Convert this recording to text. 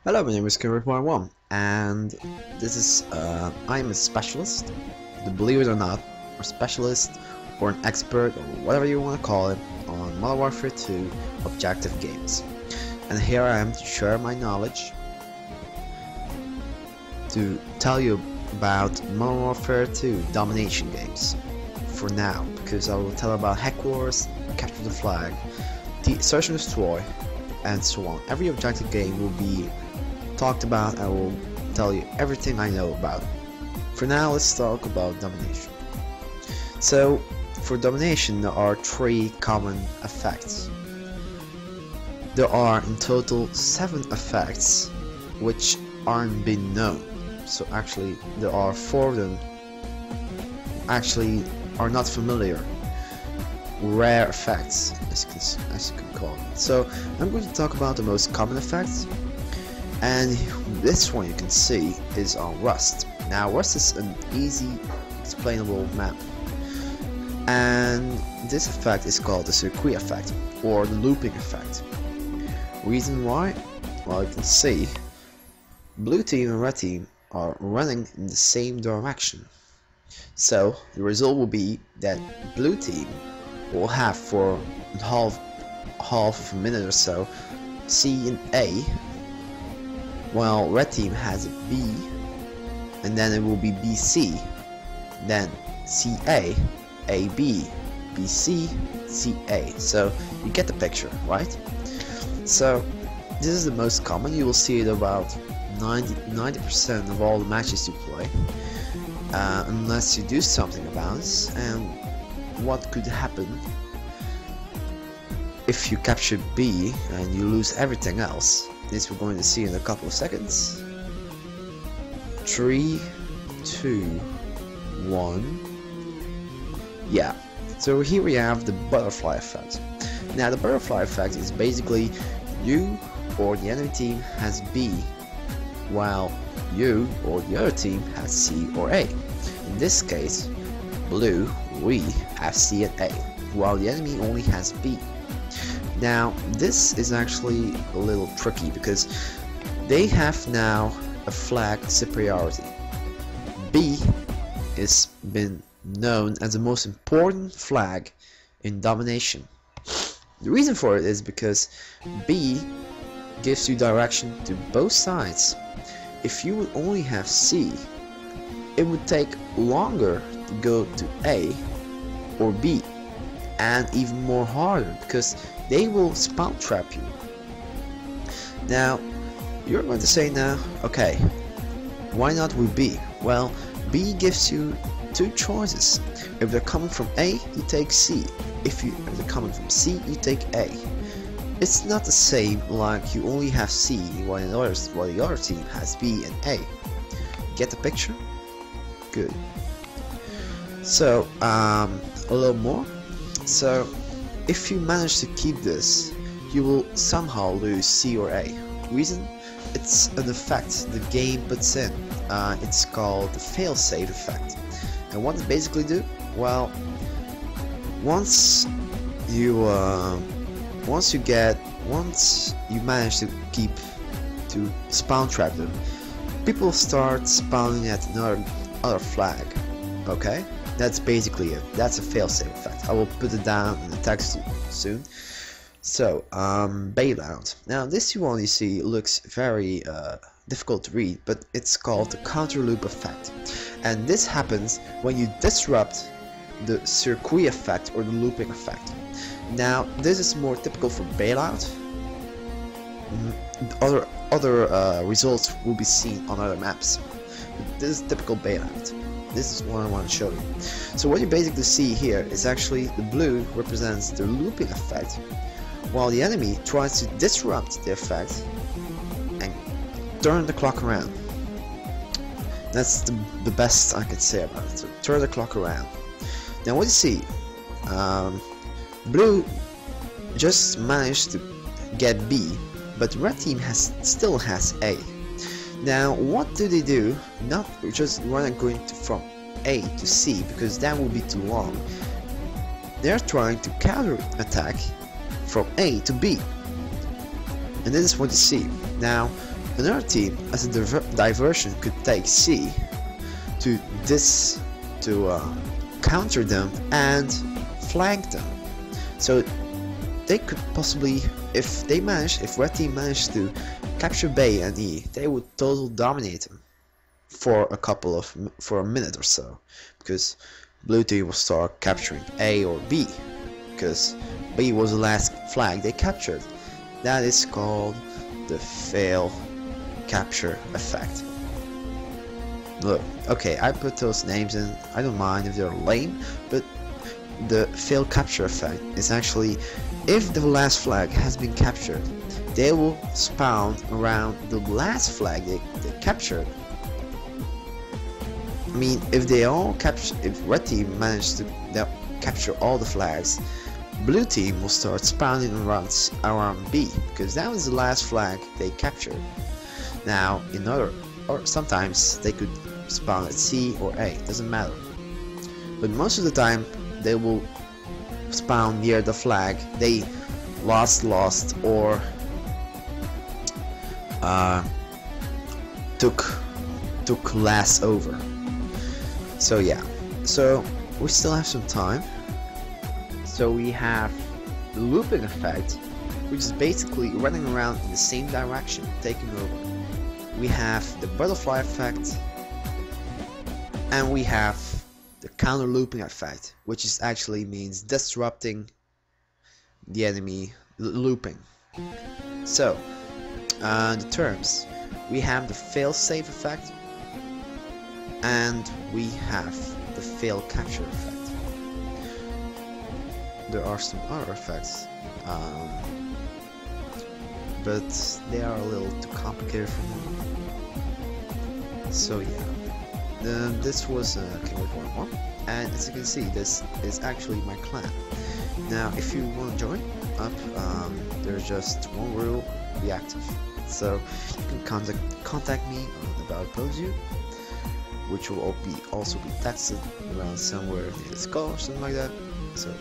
Hello, my name is Kendrick1, and this is I'm a specialist, believe it or not, or specialist, or an expert, or whatever you want to call it, on Modern Warfare 2 objective games. And here I am to share my knowledge, to tell you about Modern Warfare 2 domination games. For now, because I will tell about Hack Wars, Capture the Flag, Search and Destroy, and so on. Every objective game will be talked about. I will tell you everything I know about. For now, let's talk about domination. So, for domination, there are three common effects. There are in total 7 effects which aren't been known. So actually, there are 4 of them actually are not familiar. Rare effects, as you can call it. So I'm going to talk about the most common effects, and this one you can see is on Rust. Now Rust is an easy explainable map, and this effect is called the circuit effect or the looping effect. Reason why? Well, you can see blue team and red team are running in the same direction, so the result will be that blue team will have for half of a minute or so C and A, while red team has a B, and then it will be BC, then CA, AB, BC, CA. So you get the picture, right? So this is the most common. You will see it about 90% of all the matches you play, unless you do something about this. And what could happen if you capture B and you lose everything else? This we're going to see in a couple of seconds. 3, 2, 1. Yeah, so here we have the butterfly effect. Now the butterfly effect is basically you or the enemy team has B, while you or the other team has C or A. In this case, blue, we have C and A, while the enemy only has B. Now this is actually a little tricky because they have now a flag superiority. B has been known as the most important flag in domination. The reason for it is because B gives you direction to both sides. If you would only have C, it would take longer to go to A or B, and even more harder because they will spawn trap you. Now you're going to say now, okay, why not with B? Well, B gives you 2 choices. If they're coming from A, you take C. If they're coming from C, you take A. It's not the same like you only have C while the other team has B and A. Get the picture? Good. So a little more. So if you manage to keep this, you will somehow lose C or A. Reason? It's an effect the game puts in. It's called the fail-safe effect. And what does it basically do? Well, once you manage to spawn trap them, people start spawning at other flag. Okay, that's basically it. That's a failsafe effect. I will put it down in the text soon. So bailout. Now this you only see looks very difficult to read, but it's called the counter loop effect, and this happens when you disrupt the circuit effect or the looping effect. Now this is more typical for bailout. Other results will be seen on other maps. But this is typical bailout. This is what I want to show you. So what you basically see here is actually the blue represents the looping effect, while the enemy tries to disrupt the effect and turn the clock around. That's the best I can say about it. So turn the clock around. Now what you see, blue just managed to get B, but red team still has A. Now what do? Not just going from A to C, because that would be too long. They're trying to counter attack from A to B, and this is what you see. Now Another team as a diversion could take C to counter them and flank them. So they could possibly, if red team managed to capture Bay and E, they would totally dominate them for a minute or so, because blue team will start capturing A or B, because B was the last flag they captured. That is called the fail capture effect. Look, okay, I put those names in, I don't mind if they're lame, but the fail capture effect is actually, if the last flag has been captured, they will spawn around the last flag they captured. I mean, if red team managed to capture all the flags, blue team will start spawning around B, because that was the last flag they captured. Now, or sometimes they could spawn at C or A, doesn't matter. But most of the time, they will spawn near the flag they lost or took last over. So yeah, so we still have some time. So we have the looping effect, which is basically running around in the same direction, taking over. We have the butterfly effect, and we have the counter looping effect, which is actually means disrupting the enemy looping. So the terms, we have the fail-safe effect, and we have the fail capture effect. There are some other effects, but they are a little too complicated for me. So yeah, this was King of War 1, and as you can see, this is actually my clan. Now, if you want to join up, there's just one rule: be active. So you can contact me on About Pose You, which will also be texted around somewhere in the Discord or something like that. So